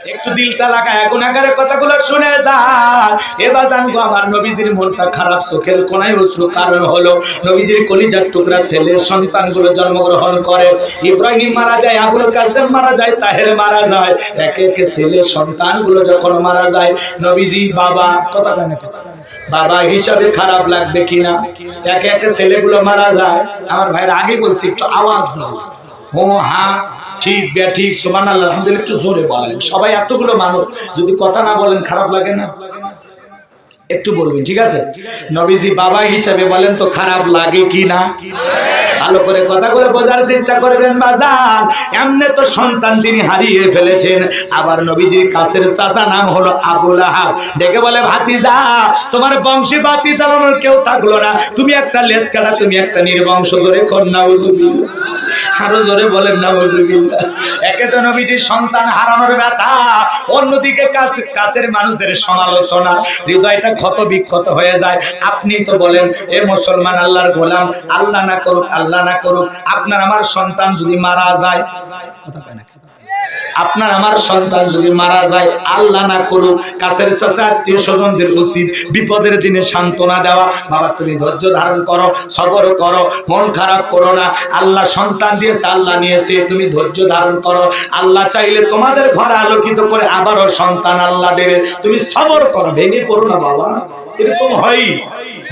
একটু দিলটা লাগায় গুনাহগারের কথাগুলো শুনে যান। এবার জানবো আমার নবীজির মনটা খারাপ, চোখের কোনায় অশ্রু কারণ হলো নবীজির কলিজার টুকরা ছেলে সন্তানগুলো জন্মগ্রহণ করে। ইব্রাহিম মারা যায়, আবুল কাসেম মারা যায়, তাহের মারা যায়, একে একে ছেলে সন্তানগুলো যখন মারা যায়, নবীজি বাবা কথা কেন বাবা হিসাবে খারাপ লাগবে কিনা? একে একে ছেলেগুলো মারা যায়। আমার ভাইয়ের আগে বলছি একটু আওয়াজ দাও, ও হ্যাঁ ঠিক ঠিক সুবহানাল্লাহ আলহামদুলিল্লাহ একটু জোরে বলেন। সবাই এতগুলো মানুষ যদি কথা না বলেন খারাপ লাগে না? একটু বলবেন, ঠিক আছে? নবীজি বাবা হিসাবে বলেন তো খারাপ লাগে কি না? ভালো করে কথা করে বোঝার চেষ্টা করবেন বাজার। এমনি তো সন্তান তিনি হারিয়ে ফেলেছেন, আবার নবীজির কাছের চাচা নাম হলো আবু লাহাব, ডেকে বলে ভাতিজা তোমার বংশে বাতি চালানোর কেউ থাকলো না, তুমি একটা লেজ কাটা, তুমি একটা নির্বংশ। জোরে কন্যা নাউজুবিল্লাহ, আরো জোরে বলেন নাউজুবিল্লাহ। একে তো নবীজির সন্তান হারানোর ব্যথা, অন্যদিকে কাছের মানুষের সমালোচনা, হৃদয়টা ক্ষত বিক্ষত হয়ে যায়। আপনি তো বলেন এ মুসলমান আল্লাহর গোলাম, আল্লাহ না করুক আল্লাহ না করুক আপনার আমার সন্তান যদি মারা যায়, কথা কয় না, আপনার আমার সন্তান যদি মারা যায়, আল্লাহ না করুক কাছের চাচা আত্মীয় স্বজনদের উচিত বিপদের দিনে সান্ত্বনা দেওয়া। বাবা তুমি ধৈর্য ধারণ করো, সবর করো, মন খারাপ করো না। আল্লাহ সন্তান দিয়েছে, আল্লাহ নিয়েছে, তুমি ধৈর্য ধারণ করো। আল্লাহ চাইলে তোমাদের ঘরে আলোকিত করে আবারও সন্তান আল্লাহ দেবে, তুমি সবর করো, ভেঙে পড়ো না বাবা। এরকম হয়,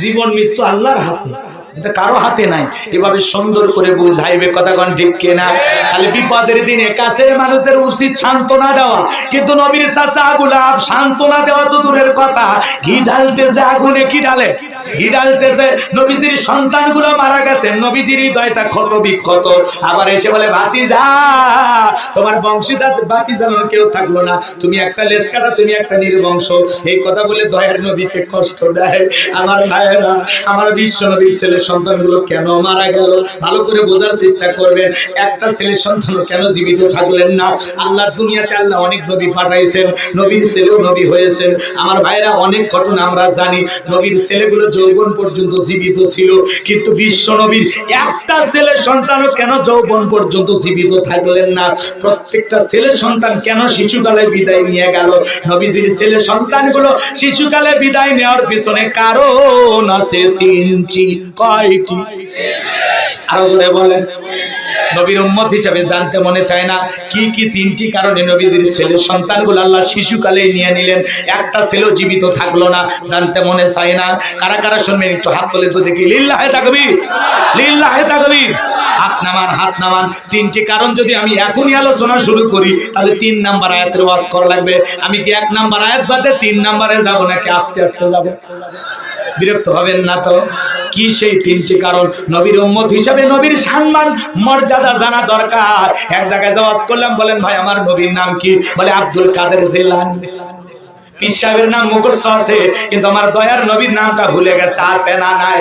জীবন মৃত্যু আল্লাহর হাতে, এটা কারো হাতে নাই। এভাবে সুন্দর করে বুঝাইবে, কথা কোন ঠিক কিনা? তাহলে বিপদের দিনে কাছের মানুষদের উচিত সান্ত্বনা দেওয়া, কিন্তু নবীর চাচা আবু লাহাব সান্ত্বনা দেওয়া তো দূরের কথা, ঘি ঢালতেছে আগুনে, কি ঢালে? ঘি ঢালতেছে। নবীজির সন্তানগুলো মারা গেছে, নবীজির হৃদয়টা ক্ষত বিক্ষত, আবার এসে বলে ভাতিজা তোমার বংশীদার বাতি জ্বালানোর কেউ থাকলো না, তুমি একটা লেজ কাটা, তুমি একটা নির্বংশ। এই কথা বলে দয়ার নবীকে কষ্ট দেয়। আমার ভাইয়েরা, আমার বিশ্ব নবীর ছেলে সন্তানগুলো কেন মারা গেল ভালো করে বোঝার চেষ্টা করবেন। একটা ছেলের সন্তান কেন জীবিত থাকলেন না? আল্লাহ দুনিয়াতে আল্লাহ অনেক নবী পাঠাইছেন, নবীর ছেলেও নবী হয়েছেন। আমার ভাইরা অনেক ঘটনা আমরা জানি, নবীর ছেলেগুলো যৌবন পর্যন্ত জীবিত ছিল, কিন্তু বিশ্ব নবীর একটা ছেলে সন্তানও কেন যৌবন পর্যন্ত জীবিত থাকলেন না? প্রত্যেকটা ছেলে সন্তান কেন শিশুকালে বিদায় নিয়ে গেল? নবীজির ছেলে সন্তানগুলো শিশুকালে বিদায় নেওয়ার পিছনে কারণ আছে তিনটি। কয়টি? আরো বলে বলেন। নবীর উম্মত হিসাবে জানতে মনে চায় না কি কি তিনটি কারণে নবীজির ছেলে সন্তানগুলো আল্লাহ শিশুকালে নিয়ে নিলেন, একটা ছেলেও জীবিত থাকলো না? জানতে মনে চায় না? কারা কারা শুনবেন একটু হাত তুলে তো দেখি। লিল্লাহে তাকবীর, লিল্লাহে তাকবীর। হাত নামান, হাত নামান। তিনটি কারণ যদি আমি এখনই আলোচনা শুরু করি তাহলে 3 নাম্বার আয়াতের ওয়াজ করা লাগবে। আমি কি 1 নাম্বার আয়াত বাদে 3 নাম্বারে যাব নাকি আস্তে আস্তে যাব? বিরক্ত হবেন না তো? কি সেই তিনটি কারণ? নবীর উম্মত হিসাবে নবীর সম্মান মর্যাদা জানা দরকার। এক জায়গায় ওয়াজ করলাম, বলেন ভাই আমার নবীর নাম কি? বলে আব্দুল কাদের জিলানী। পীর সাহেবের নাম মুখস্থ আছে, কিন্তু আমার দয়ার নবীর নামটা ভুলে গেছে। আছে না নাই?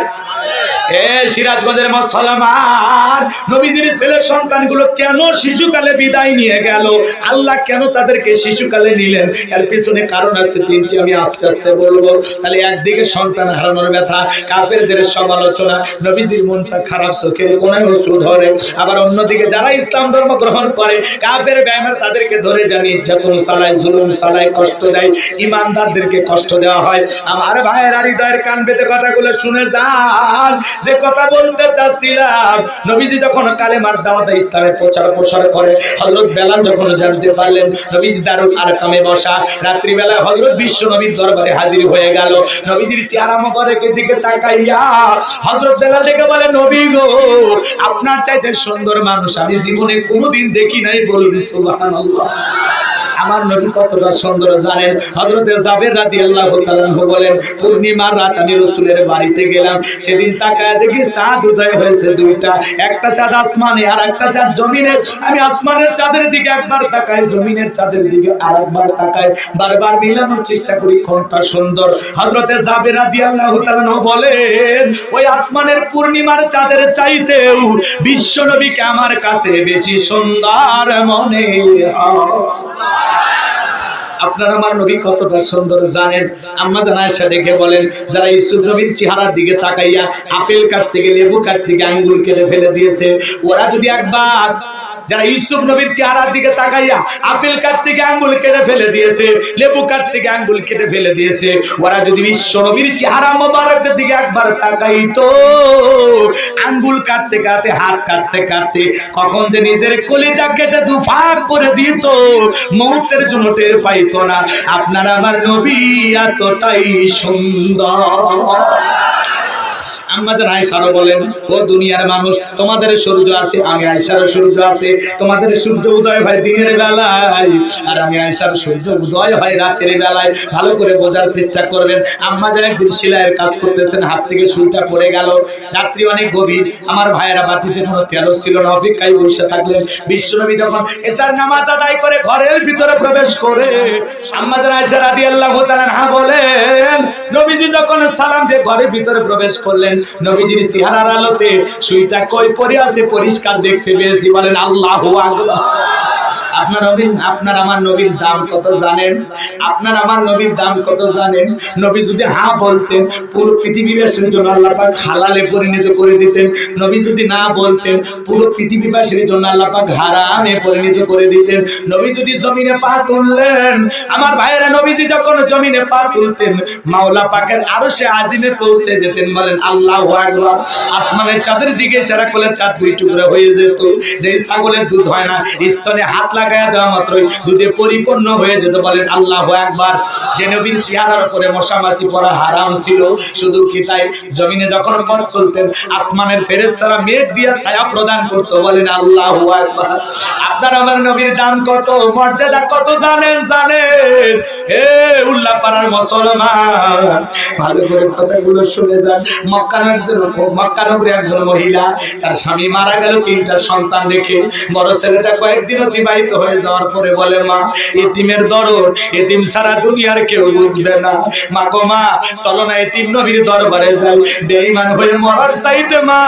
এ সিরাজগঞ্জের মুসলমান, নবীজির ছেলে সন্তানগুলো কেন শিশুকালে বিদায় নিয়ে গেল? আল্লাহ কেন তাদেরকে শিশুকালে নিলেন? এর পিছনে কারণ আছে তিনটি, আমি আস্তে আস্তে বলবো। তাহলে একদিকে সন্তান হারানোর ব্যথা, কাফেরদের সমালোচনা, নবীজির মনটা খারাপ, চোখের কোনায় অশ্রু ধরে। আবার অন্যদিকে যারা ইসলাম ধর্ম গ্রহণ করে কাফের বেঈমান তাদেরকে ধরে জানি নির্যাতন চালায়, জুলুম চালায়, কষ্ট দেয়, ইমানদারদেরকে কষ্ট দেওয়া হয়। আমার ভাইয়েরা হৃদয়ের কান পেতে কথাগুলো শুনে যান। যে কথা বলতে চাচ্ছিলাম, নবীজি যখন কালেমার দাওয়াতে ইসলামের প্রচার প্রসার করে, হযরত বেলাল যখন জানতে পারলেন নবীজি দারুল আরকামে বসা, রাত্রি বেলা হযরত বিশ্ব নবীর দরবারে হাজির হয়ে গেল। নবীজির চেহারা মোবারকের দিকে তাকাইয়া হযরত বেলাল ডেকে বলে, নবী গো, আপনার চাইতে সুন্দর মানুষ আমি জীবনে কোনোদিন দেখি নাই। বলুন সুবহানাল্লাহ। আমার নবী কতটা সুন্দর জানেন? হযরতে জাবের রাদিয়াল্লাহু তাআলা আনহু বলেন, পূর্ণিমার রাত আমি রাসূলের বাড়িতে গেলাম, সেদিন তাকায় দেখি চাঁদ উদয় হয়েছে দুইটা, একটা চাঁদ আসমানে আর একটা চাঁদ জমিনে। আমি আসমানের চাঁদের দিকে একবার তাকাই, জমিনের চাঁদের দিকে আরেকবার তাকাই, বারবার মিলানোর চেষ্টা করি কোনটা সুন্দর। হযরতে জাবের রাদিয়াল্লাহু তাআলা আনহু বলেন, ওই আসমানের পূর্ণিমার চাঁদের চাইতেও বিশ্ব নবীকে আমার কাছে বেশি সুন্দর মনে হয়। আপনার আমার নবী কতটা সুন্দর জানেন? আম্মা জান আয়েশা দেখে বলেন, যারা ইউসুফ নবীর চেহারার দিকে তাকাইয়া আপেল কাটতে গিয়ে, লেবু কাটতে গিয়ে আঙ্গুল কেটে ফেলে দিয়েছে, ওরা যদি একবার যারা ইউসুফ নবীর চেহারার দিকে তাকাইয়া আপেল কাঠ থেকে আঙ্গুল কেটে ফেলে দিয়েছে, লেবু কাঠ থেকে আঙ্গুল কেটে ফেলে দিয়েছে, ওরা যদি বিশ্ব নবীর চেহারা মোবারকের দিকে একবার তাকাইতো, আঙ্গুল কাটতে কাটতে হাত কাটতে কাটতে কখন যে নিজের কলিজা কেটে দুফাক করে দিত, মৌতের জন্য টের পাইতো না। আপনার আমার নবী এতটাই সুন্দর। আম্মাজান আয়েশাও বলেন, ও দুনিয়ার মানুষ, তোমাদের সূর্য আছে, আমি আয়েশার সূর্য আছে। তোমাদের সূর্য উদয় হয় দিনের বেলায়, আর আমি আয়েশার সূর্য উদয় হয় রাতের বেলায়। ভালো করে বোঝার চেষ্টা করবেন। আম্মাজান একদিন সেলাইয়ের কাজ করতেছেন, হাত থেকে সুইটা পড়ে গেল। রাত্রি অনেক গভীর, আমার ভাইয়েরা বাতিতে কোনো তেল ছিল না, অপেক্ষায় বসে থাকলেন। বিশ্বনবী যখন এশার নামাজ আদায় করে ঘরের ভিতরে প্রবেশ করে, আম্মাজান আয়েশা রাদিয়াল্লাহু তাআলা আনহা বলেন, নবীজি যখন সালাম দিয়ে ঘরের ভিতরে প্রবেশ করলেন, নবীজির চেহারার আলোতে সুইটা কই পড়ে আছে পরিষ্কার দেখতে পেয়েছি। বলেন আল্লাহু আকবার। আপনার আমার নবীর দাম কত জানেন? আপনার আমার নবীর দাম কত জানেন? নবী যদি হ্যাঁ বলতেন, পুরো পৃথিবীবাসীর জন্য আল্লাহ পাক হালালে পরিণত করে দিতেন। নবী যদি না বলতেন, পুরো পৃথিবীবাসীর জন্য আল্লাহ পাক হারামে পরিণত করে দিতেন। নবী যদি জমিনে পা তুললেন, আমার ভাইয়েরা, নবীজি যখন জমিনে পা তুলতেন, মাওলা পাকের আরশে আজিমে পৌঁছে যেতেন। বলেন আল্লাহু আকবার। আসমানের চাঁদের দিকে ইশারা করলে চাঁদ দুই টুকরা হয়ে যেত। যেই ছাগলের দুধ হয় না, স্তনে হাত লাগায়া দেওয়া মাত্রই দুধে পরিপূর্ণ হয়ে যেত। বলেন আল্লাহু আকবার। যে নবীর চেহারার উপরে মশা মাছি পড়া হারাম ছিল, শুধু কি তাই, জমিনে যখন পথ চলতেন, আসমানের ফেরেশতারা মেঘ দিয়ে ছায়া প্রদান করত। বলেন আল্লাহু আকবার। আপনার আমার নবীর দাম কত, মর্যাদা কত জানেন? হে উল্লাপাড়ার মুসলমান, ভালো করে কথাগুলো শুনে যান। মক্কানগরে একজন মহিলা, তার স্বামী মারা গেল 3টা সন্তান রেখে। বড় ছেলেটা কয়েকদিন অতিবাহিত হয়ে যাওয়ার পরে বলে, মা, এতিমের দরদ, এতিম সারা দুনিয়ার কেউ বুঝবে না। মা গো মা, চলো না এতিম নবীর দরবারে যাই। বেঈমান হয়ে মরার চাইতে মা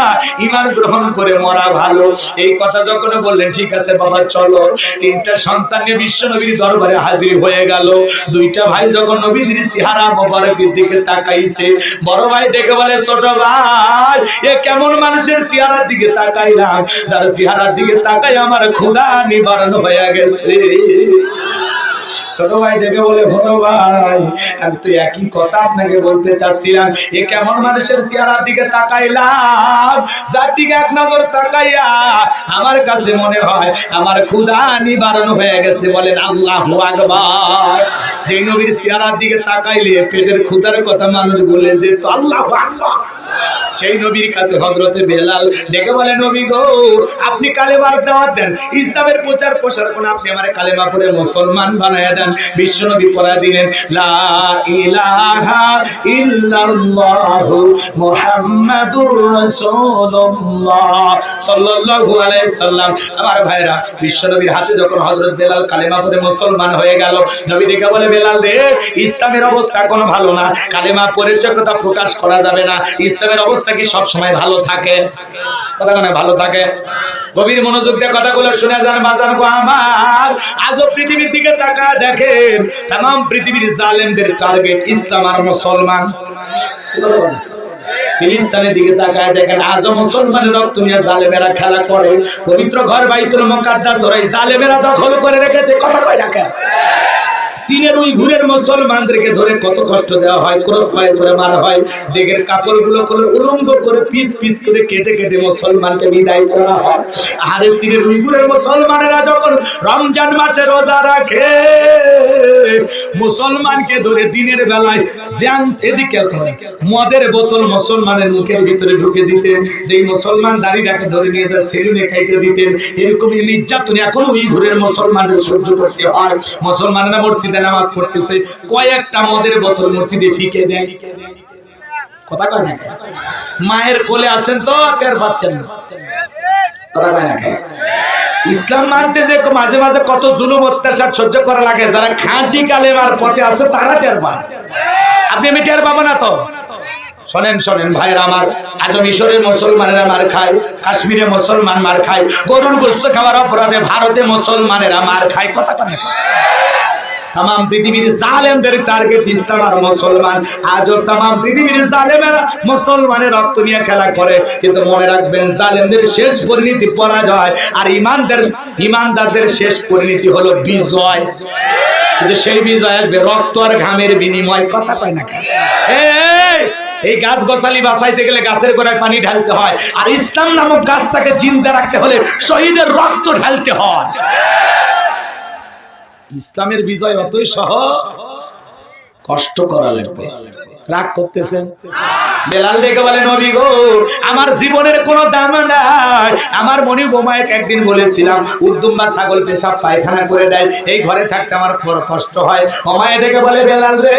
ঈমান গ্রহণ করে মরা ভালো। এই কথা যখন বললেন, ঠিক আছে বাবা চলো। 3টা সন্তান নিয়ে বিশ্ব নবীর দরবারে হাজির হয়ে গেল। 2টা ভাই যখন নবীজির চেহারা মোবারকের দিকে তাকাইছে, বড় ভাই দেখে বলে, ছোট ভাই, এ কেমন মানুষের চেহারার দিকে তাকাইলাম, যার চেহারার দিকে তাকাই আমার ক্ষুধা নিবারণ হয়ে গেছে। ছোট ভাই দেখে বলে, বড় ভাই, আমি তো একই কথা আপনাকে বলতে চাচ্ছিলাম। এ কেমন মানুষের চেহারার দিকে তাকাইলাম, যার দিকে এক নজর তাকাইয়া আমার কাছে মনে হয় আমার ক্ষুধা নিবারণ হয়ে গেছে। বলেন আল্লাহু আকবার। যে নবীর চেহারার দিকে তাকাইলে পেটের ক্ষুধার কথা মানুষ বলে যেত। আল্লাহু আকবার। সেই নবীর কাছে হযরতে বেলাল ডেকে বলে, নবী গো, আপনি কালেমার দাওয়াত দেন, ইসলামের প্রচার প্রসার করুন, আপনি আমারে কালেমা পড়ে মুসলমান বানায়া দেন। বিশ্ব নবী পড়া দিলেন, লা ইলাহা ইল্লাল্লাহু মুহাম্মাদুর রাসূলুল্লাহ সাল্লাল্লাহু আলাইহি সাল্লাম। আমার ভাইরা, বিশ্ব নবীর হাতে যখন হযরত বেলাল কালেমা পড়ে মুসলমান হয়ে গেল, নবী ডেকে বলে, বেলাল রে, ইসলামের অবস্থা কোনো ভালো না, কালেমা পড়েছে কথা প্রকাশ করা যাবে না। ইসলামের অবস্থা কি সব সময় ভালো থাকে? কথা মানে ভালো থাকে? গভীর মনোযোগ দিয়ে কথাগুলো শুনে যান বাজান গো আমার। আজও পৃথিবীর দিকে তাকা দেখেন, तमाम পৃথিবীর জালেমদের টার্গেট ইসলাম আর মুসলমান। ফিলিস্তিনের দিকে তাকায় দেখেন, আজও মুসলমানের রক্ত নিয়ে জালেমেরা খেলা করে। পবিত্র ঘর বাইতুল মুকাদ্দাস ওই জালেমেরা দখল করে রেখেছে। কথা কয় রাখে। চীনের উইঘুরের মুসলমানদেরকে ধরে কত কষ্ট দেওয়া হয়, ক্রস ফায়ার করে মারা হয়, ডেগের কাপড়গুলো করে উলঙ্গ করে পিস পিস করে কেটে কেটে মুসলমানকে বিদায় করা হয়। আর চীনের উইঘুরের মুসলমানেরা যখন রমজান মাসে রোজা রাখে, মুসলমানকে ধরে দিনের বেলায় জ্যান এদিকে মদের বোতল মুসলমানের মুখের ভিতরে ঢুকে দিতেন। যেই মুসলমান দাড়িটাকে ধরে নিয়ে যা সেলুনে খাইতে দিতেন। এরকম নির্যাতন এখন উইঘুরের মুসলমানদের সহ্য করতে হয়। মুসলমানরা মসজিদে নামাজ পড়তেছে, কয়েকটা মদের বোতল মসজিদে ফিকে দেয়। কথা কয় না? মায়ের কোলে আছেন তো টের পাচ্ছেন না। কথা কয় না? ইসলাম মানতে যে মাঝে মাঝে কত জুলুম অত্যাচার সহ্য করা লাগে, যারা খাঁটি কালেমার পথে আছে তারা টের পায়। আপনি আমি টের পাবো না তো? শোনেন শোনেন ভাইরা আমার, আজ মিশরের মুসলমানেরা মার খায়, কাশ্মীরে মুসলমান মার খায়, গরুর গোশত খাওয়ার অপরাধে ভারতে মুসলমানেরা মার খায়। কথা কয় না? तमाम পৃথিবীর জালেমদের টার্গেট ইসলাম আর মুসলমান। আজও तमाम পৃথিবীর জালেমেরা মুসলমানের রক্ত নিয়ে খেলা করে, কিন্তু মনে রাখবেন জালেমদের শেষ পরিণতি পরাজয়, আর ইমানদারদের শেষ পরিণতি হলো বিজয়। কিন্তু সেই বিজয় আসবে রক্ত আর ঘামের বিনিময়। কথা কয় না কেন? এই গাছ গছালি বাঁচাইতে গেলে গাছের গোড়ায় পানি ঢালতে হয়, আর ইসলাম নামক গাছটাকে জিন্দা রাখতে হলে শহীদের রক্ত ঢালতে হয়। ইসলামের বিজয় অতই সহজ, কষ্ট করা লাগবে। রাগ করতেছেন? বেলাল ডেকে বলে, নবী গো, আমার জীবনের কোনো দাম নাই। আমার মনি বোমায়ক একদিন বলেছিলাম উদ্দুম্বা ছাগল পেশাব পায়খানা করে দেয়, এই ঘরে থাকতে আমার বড় কষ্ট হয়। ওমায় ডেকে বলে, বেলাল রে,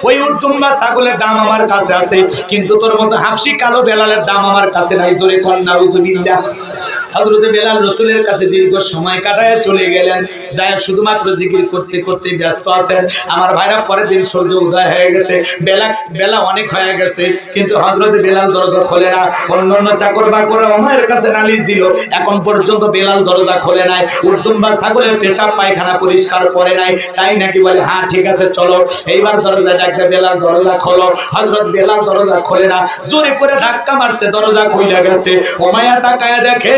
ওই উদ্দুম্বা ছাগলের দাম আমার কাছে আছে, কিন্তু তোর মতো হাফসি কালো বেলালের দাম আমার কাছে নাই। জোরে কন্যা উজুবিল্লাহ। হযরতে বেলাল রাসূলের কাছে দীর্ঘ সময় কাটায় চলে গেলেন, যায় শুধুমাত্র জিকির করতে করতে ব্যস্ত আছেন। আমার ভাইরা পরের দিন সূর্য উদয় হয়ে গেছে, বেলা অনেক হয়ে গেছে, কিন্তু হযরতে বেলাল দরজা খোলে না। অন্যান্য চাকর বাকররা ওমরের কাছে নালিশ দিল, এখন পর্যন্ত বেলাল দরজা খোলে নাই, উদ্দুম্বা ছাগলের পেশাব পায়খানা পরিষ্কার করে নাই। তাই নাকি? বলে হ্যাঁ ঠিক আছে চলো। এইবার দরজা ডাকতে বেলাল দরজা খোলো। হযরত বেলাল দরজা খোলে না, জোরে করে ধাক্কা মারছে, দরজা খুলে গেছে। ওমায়া তাকায় দেখে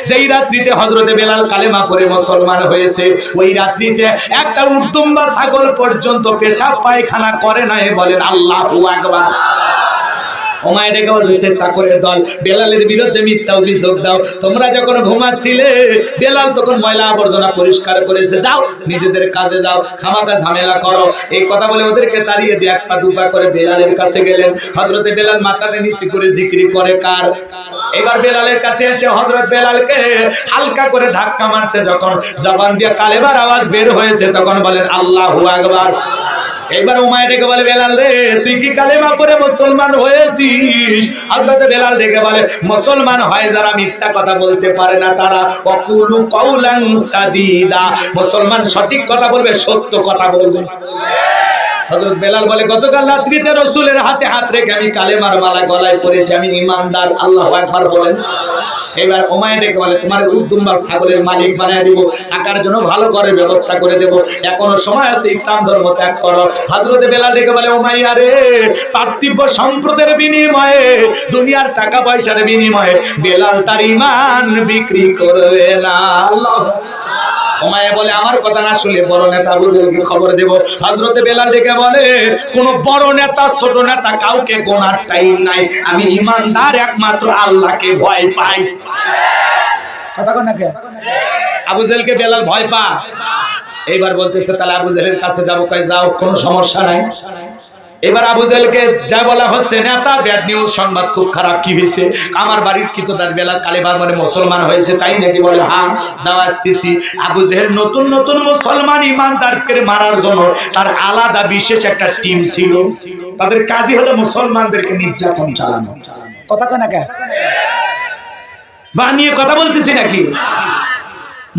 যেই রাত্রিতে হযরতে বেলাল কালেমা পড়ে মুসলমান হয়েছে, ওই রাত্রিতে একটা উদ্দুম্বা ছাগল পর্যন্ত পেশাব পায়খানা করে নাই। বলেন আল্লাহু আকবার। ওমায় ডেকে বলছে, চাকরের দল, বেলালের বিরুদ্ধে মিথ্যা অভিযোগ দাও। তোমরা যখন ঘুমাচ্ছিলে বেলাল তখন ময়লা আবর্জনা পরিষ্কার করেছে, যাও নিজেদের কাজে যাও, খামাখা ঝামেলা করো। এই কথা বলে ওদেরকে তাড়িয়ে দিয়ে এক পা দুপা করে বেলালের কাছে গেলেন। হযরতে বেলাল মাথাটা নিচু করে জিকির করে কার? এবার বেলালের কাছে এসে হযরত বেলালকে হালকা করে ধাক্কা মারছে, যখন জবান দিয়ে কালেমার আওয়াজ বের হয়েছে তখন বলেন আল্লাহু আকবার। এইবার উমায় ডেকে বলে, বেলাল রে, তুই কি কালেমা পড়ে মুসলমান হয়েছিস? হযরত বেলাল ডেকে বলে, মুসলমান হয় যারা মিথ্যা কথা বলতে পারে না তারা। ওয়াকুলু কাউলান সাদীদা, মুসলমান সঠিক কথা বলবে, সত্য কথা বলবে। হযরত বেলাল বলে, গতকাল রাত্রিতে রাসূলের হাতে হাত রেখে আমি কালেমার মালা গলায় পরেছি, আমি ঈমানদার। আল্লাহু আকবার বলেন। এবার ওমায় ডেকে বলে, তোমার উদ্দুম্বা ছাগলের মালিক বানায় দিব, টাকার জন্য ভালো করে ব্যবস্থা করে দেব, এখনো সময় আছে, ইসলাম ধর্ম ত্যাগ করো। হযরত বেলাল ডেকে বলে, ওমাইয়া রে, পার্থিব সম্পদের বিনিময়ে, দুনিয়ার টাকা পয়সার বিনিময়ে বেলাল তার ঈমান বিক্রি করবে না। আল্লাহ। ওমায়ে বলে, আমার কথা না শুনলে বড় নেতা আবু জেহেলকে খবর দেব। হযরতে বেলাল ডেকে বলে, কোন বড় নেতা ছোট নেতা কাউকে গোনার টাইম নাই, আমি ঈমানদার একমাত্র আল্লাহকে ভয় পাই। কথা কন না কে? আবু জেহেলকে বেলাল ভয় পা। এইবার বলতেছে, তাহলে আবু জেহেলের কাছে যাবো। কই যাও, কোনো সমস্যা নাই। এবার আবু জেহেলকে যা বলা হচ্ছে, নেতা, ব্যাড নিউজ, সংবাদ খুব খারাপ। কি হয়েছে? আমার বাড়ির কিতদার বেলাল কালেমা মানে মুসলমান হয়েছে। তাই নাকি? বলে হ্যাঁ, যাও আসতেছি। আবু জেহেল নতুন নতুন মুসলমান ইমানদারকে মারার জন্য তার আলাদা বিশেষ একটা টিম ছিল, তাদের কাজই হলো মুসলমানদেরকে নির্যাতন চালানো। কথা কয় না কে? বানিয়ে কথা বলতেছি নাকি?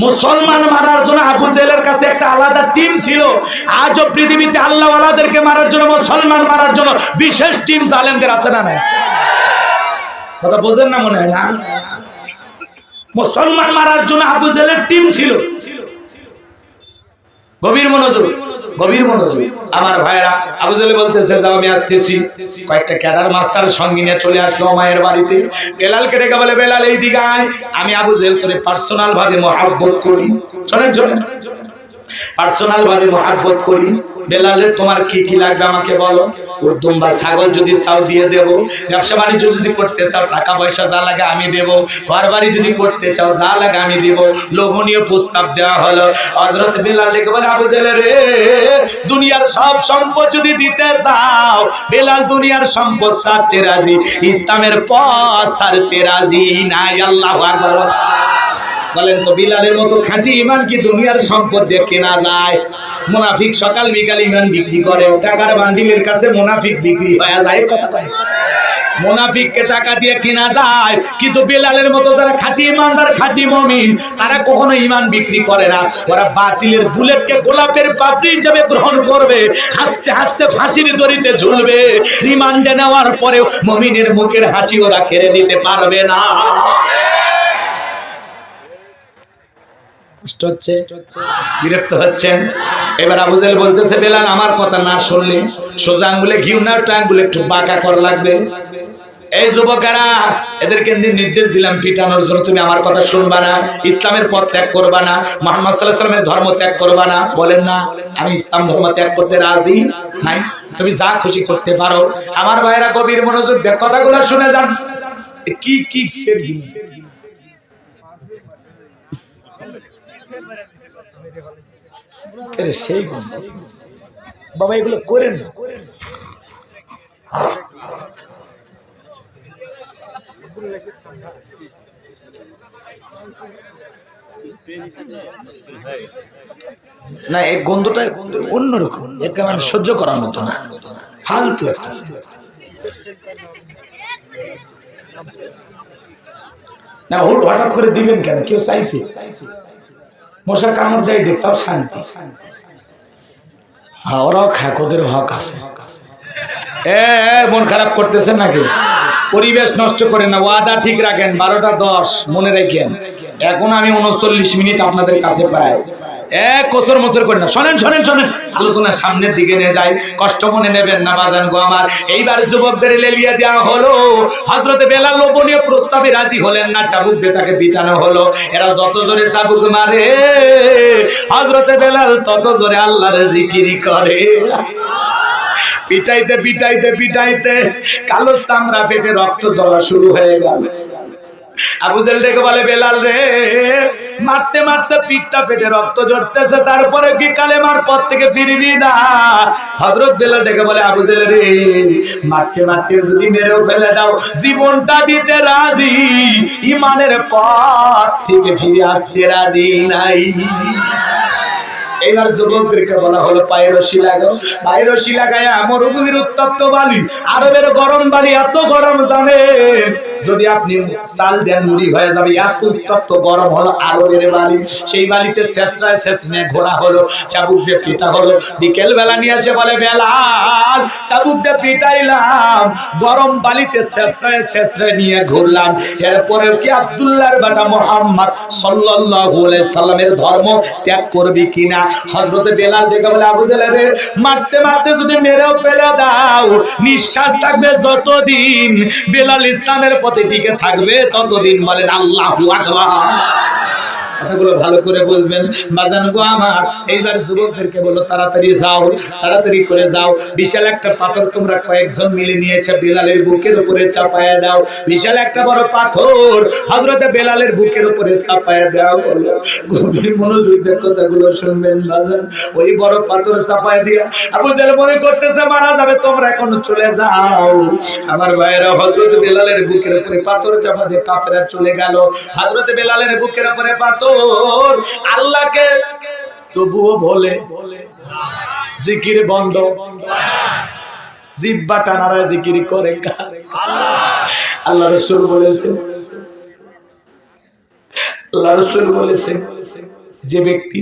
মুসলমান মারার জন্য আবু জেহেলের কাছে একটা আলাদা টিম ছিল। আজও পৃথিবীতে আল্লাহওয়ালাদেরকে মারার জন্য, মুসলমান মারার জন্য বিশেষ টিম জালেমদের আছে না নাই? কথা বোঝেন না মনে হয় না? মুসলমান মারার জন্য আবু জেহেলের টিম ছিল। গভীর মনোযোগ, গভীর মনোযোগ আমার ভাইরা। আবু জেহেল বলতেছে, যাও আমি আসতেছি। কয়েকটা ক্যাডার মাস্টার সঙ্গে নিয়ে চলে আসলো মায়ের বাড়িতে। বেলালকে ডেকে বলে, বেলাল এই দিকে আয়, আমি আবু জেহেল তোরে পার্সোনাল ভাবে মহব্বত করি। শোনেন শোনেন, পার্সোনাল ভাবে মহব্বত করি। বেলালের তোমার কি কি লাগবে আমাকে বলো। উদ্দুম্বা ছাগল যদি চাও দিয়ে দেব, ব্যবসা বাণিজ্য যদি করতে চাও, টাকা পয়সা যা লাগে আমি দেব, ঘর বাড়ি যদি করতে চাও যা লাগে আমি দেব। লোভনীয় প্রস্তাব দেওয়া হলো। হযরত বেলাল ডেকে বলে, আবু জেহেল রে, দুনিয়ার সব সম্পদ যদি দিতে চাও, বেলাল দুনিয়ার সম্পদ ছাড়তে রাজি, ইসলামের পথ ছাড়তে রাজি নাই। আল্লাহু আকবার বলেন তো, বিলালের মতো খাঁটি ঈমান কি দুনিয়ার সম্পদ দিয়ে কেনা যায়? মুনাফিক সকাল বিকাল ঈমান বিক্রি করে, টাকার বান্ডিলের কাছে মুনাফিক বিক্রি হয়ে যায়। কথা কয়, মুনাফিককে টাকা দিয়ে কেনা যায়, কিন্তু বেলালের মতো যারা খাঁটি ঈমানদার, খাঁটি মুমিন, তারা কখনো ঈমান বিক্রি করে না। ওরা বাতিলের বুলেটকে গোলাপের পাপড়ি হিসেবে গ্রহণ করবে, হাসতে হাসতে ফাঁসির দড়িতে ঝুলবে। রিমান্ডে নেওয়ার পরেও মুমিনের মুখের হাসি ওরা কেড়ে নিতে পারবে না। কষ্ট হচ্ছে, বিরক্ত হচ্ছেন। এবার আবু জেহেল বলতেছে বেলাল আমার কথা না শুনলে সোজা আঙ্গুলে ঘিউ না আঙ্গুলে একটু বাঁকা করা লাগবে। এই যুবকেরা এদেরকে নির্দেশ দিলাম পিটানোর জন্য, তুমি আমার কথা শুনবা না, ইসলামের পথ ত্যাগ করবা না, মুহাম্মদ সাল্লাল্লাহু আলাইহি ওয়াসাল্লামের ধর্ম ত্যাগ করবা না। বলেন না আমি ইসলাম ধর্ম ত্যাগ করতে রাজি নাই, তুমি যা খুশি করতে পারো। আমার ভাইরা গভীর মনোযোগ দিয়ে কথাগুলো শুনে যান। কি কি সেই বাবা এগুলো করেন না। না এই গন্ধটা অন্যরকম, একে মানে সহ্য করার মতো না, ফালতু একটা। না হুট হঠাৎ করে দিবেন কেন? কেউ চাইছে মশা কামড় দেয় দেখতাম শান্তি। হ্যাঁ ওরাও খাক, ওদের হক আছে। মন খারাপ করতেছেন নাকি? পরিবেশ নষ্ট করে না, ওয়াদা ঠিক রাখেন। 12টা 10 মনে রাখেন। এখন আমি 39 মিনিট আপনাদের কাছে পাই। কোসর মোসর করে না, শোনেন শোনেন শোনেন, আলোচনার সামনের দিকে নিয়ে যাই, কষ্ট মনে নেবেন না বাজান গো আমার। এইবার যুবকদের লেলিয়ে দেওয়া হলো। হযরতে বেলাল লোভনীয় প্রস্তাবে রাজি হলেন না, চাবুক দিয়ে তাকে পিটানো হলো। এরা যত জোরে চাবুক মারে হযরতে বেলাল তত জোরে আল্লাহর জিকির করে। পিটাইতে পিটাইতে পিটাইতে কালো চামড়া ফেটে রক্ত ঝরা শুরু হয়ে গেল। আবু জেহেল ডেকে বলে বেলাল রে, মারতে মারতে পিঠটা ফেটে রক্ত ঝরতেছে, তারপরে কি কালেমার পথ থেকে ফিরবি না? হযরত বেলাল ডেকে বলে আবু জেহেল রে, মারতে মারতে যদি মেরেও ফেলে দাও জীবনটা দিতে রাজি, ঈমানের পথ থেকে ফিরে আসতে রাজি নাই। এইবার যুবকদেরকে বলা হলো পায়ে রশি লাগাও। পায়ে রশি লাগায়া মরুভূমির উত্তপ্ত বালি, আরবের গরম বালি এত গরম জানে যদি আপনি চাল দেন মুড়ি হয়ে যাবে, এত উত্তপ্ত গরম হলো আরবের বালি। সেই বালিতে শেষরায় শেষ নিয়ে ঘোরা হলো, চাবুক দিয়ে পিটা হলো। বিকেল বেলা নিয়ে এসে বলে বেলাল চাবুক দিয়ে পিটাইলাম, গরম বালিতে শেষরায় শেষরায় নিয়ে ঘুরলাম, এরপরে কি আব্দুল্লাহর বেটা মুহাম্মদ সাল্লাল্লাহু আলাইহি সাল্লামের ধর্ম ত্যাগ করবি কিনা? হযরতে বেলাল দেখে বলে আবু জেহেল রে, মারতে মারতে যদি মেরেও ফেলে দাও, নিঃশ্বাস থাকবে যতদিন বেলাল ইসলামের পথে টিকে থাকবে ততদিন বলেন আল্লাহু আকবার। কথাগুলো ভালো করে বুঝবেন বাজান গো আমার। এইবার যুবকদেরকে বলো তাড়াতাড়ি যাও, তাড়াতাড়ি করে যাও। বিশাল একটা পাথর তোমরা কয়েকজন মিলে নিয়ে এসে বেলালের বুকের উপরে চাপায়া দাও। বিশাল একটা বড় পাথর হযরতে বেলালের বুকের উপরে চাপায়া দাও। গভীর মনোযোগ দিয়ে কথাগুলো শুনবেন বাজান। ওই বড় পাথর চাপায়া দিয়া আবু জেহেল মনে করতেছে মারা যাবে, তোমরা এখন চলে যাও। আমার ভাইয়েরা হযরতে বেলালের বুকের উপরে পাথর চাপা দিয়ে কাফেররা চলে গেল। হযরতে বেলালের বুকের উপরে পাথর আল্লাহকে তবুও বলে জিকির বন্ধ, জিহ্বাটা নাড়ায় জিকির করে আল্লাহ রাসূল বলেছেন, আল্লাহ রাসূল বলেছেন যে ব্যক্তি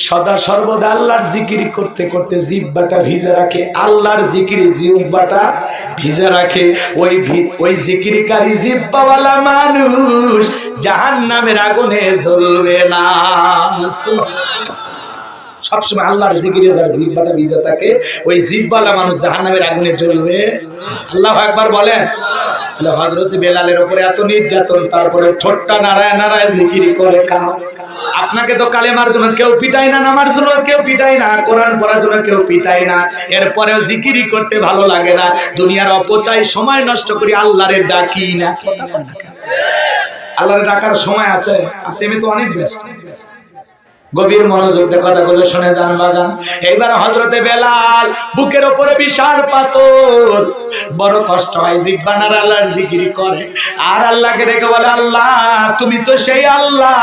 সদা সর্বদা আল্লাহর জিকির করতে করতে জিহ্বাটা ভিজা রাখে, আল্লাহর জিকিরে জিহ্বাটা ভিজা রাখে, ওই জিকিরকারী জিহ্বাওয়ালা মানুষ জাহান্নামের আগুনে জ্বলবে না। সবসময় আল্লাহর জিকিরে যার জিহ্বাটা ভিজা থাকে ওই জিহ্বাওয়ালা মানুষ জাহান্নামের আগুনে জ্বলবে। আল্লাহু আকবার বলেন। হযরতে বেলালের উপরে এত নির্যাতন, তারপরে ঠোঁটটা নাড়ায় নাড়ায় জিকির করে কাও। আপনাকে তো কালেমার জন্য কেউ পিটায় না, নামার জন্য কেউ পিটায় না, কোরআন পড়ার জন্য কেউ পিটায় না, এরপরেও জিকিরি করতে ভালো লাগে না। দুনিয়ার অপচয় সময় নষ্ট করি, আল্লাহরে ডাকি না। কথা কয় না কেন? আল্লাহরে ডাকার সময় আছে? আপনি তো অনেক ব্যস্ত। গভীর মনোযোগ দিয়ে কথাগুলো শুনে যান বাজান। এইবার হযরতে বেলাল বুকের উপরে বিশাল পাথর, বড় কষ্ট হয়, জিহ্বা নাড়া আল্লাহর জিকির করে আর আল্লাহকে ডেকে বলে আল্লাহ তুমি তো সেই আল্লাহ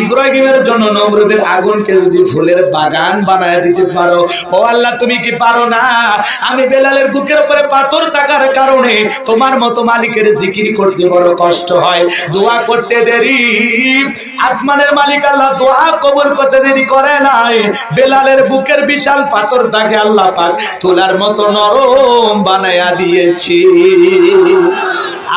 ইব্রাহিমের জন্য নমরুদের আগুনকে যদি ফুলের বাগান বানায় দিতে পারো, ও আল্লাহ তুমি কি পারো না? আমি বেলালের বুকের উপরে পাথর থাকার কারণে তোমার মতো মালিকের জিকির করতে বড় কষ্ট হয়, দোয়া করতে দেরি, আসমানের মালিক আল্লাহ দোয়া কবুল করতে দেরি করে নাই। বেলালের বুকের বিশাল পাথরটাকে আল্লাহ পাক তুলার মতো নরম বানায়া দিয়েছি।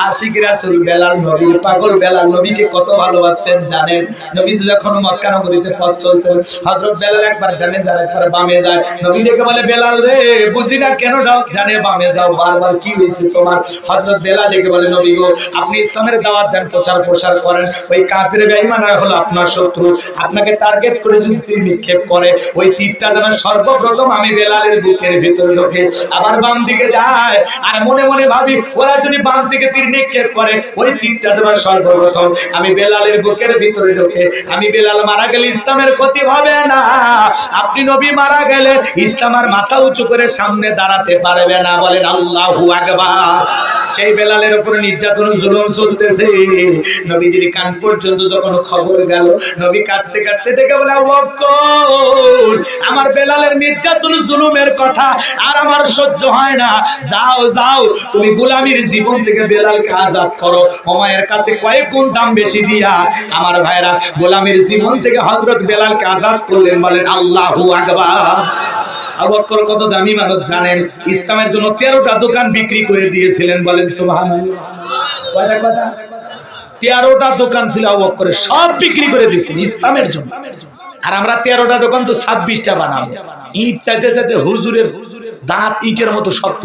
আশিক রাসূল বেলাল নবীর পাগল বেলাল নবীকে কত ভালোবাসতেন জানেন? নবী যখন মক্কা নগরীতে পথ চলতেন, হযরত বেলাল একবার ডানে যায় একবার বামে যায়। নবী ডেকে বলে, বেলাল রে বুঝি না কেন ডানে বামে যাও, বারবার কি হয়েছে তোমার? হযরত বেলাল ডেকে বলে, নবী গো আপনি ইসলামের দাওয়াত দেন, প্রচার প্রসার করেন, ওই কাফির বেঈমানরা হলো আপনার শত্রু, আপনাকে টার্গেট করে যদি তীর নিক্ষেপ করে, ওই তীরটা যেন সর্বপ্রথম আমি বেলালের বুকের ভিতরে ঢোকে, আবার বাম দিকে যায়। আর মনে মনে ভাবি ওরা যদি বাম দিকে তীর নিক্ষেপ করে, ওই তীরটা যেন সর্বপ্রথম আমি বেলালের বুকের ভিতরে ঢোকে। আমি বেলাল মারা গেলে ইসলামের ক্ষতি হবে না, আপনি নবী মারা গেলে ইসলাম আর মাথা উঁচু করে সামনে দাঁড়াতে পারবে না। বলেন আল্লাহু আকবার। সেই বেলালের উপর নির্যাতন জুলুম চলতেছে। নবীজির কান পর্যন্ত যখন খবর গেল, নবী কাঁদতে কাঁদতে ডেকে বলে, আবু বকর আমার বেলালের নির্যাতন জুলুমের কথা আর আমার সহ্য হয় না, যাও যাও তুমি গোলামীর জীবন থেকে বেলালকে আজাদ করো, ওমায়ের কাছে কয়েক গুণ দাম বেশি দিয়া আমার ভাইরা গোলামীর জীবন থেকে হযরত বেলালকে আজাদ করলেন। বলেন আল্লাহু আকবার। আবু বকর কত দামি মানুষ জানেন? ইসলামের জন্য 13টা দোকান বিক্রি করে দিয়েছিলেন। বলেন সুবহানাল্লাহ। কয়টা কথা? 13টা দোকান ছিল আবু বকরের, সব বিক্রি করে দিয়েছেন ইসলামের জন্য। আর আমরা 13টা দোকান তো 26টা বানাবো। ইট চাইতে চাইতে হুজুরের দাঁত ইটের মতো শক্ত।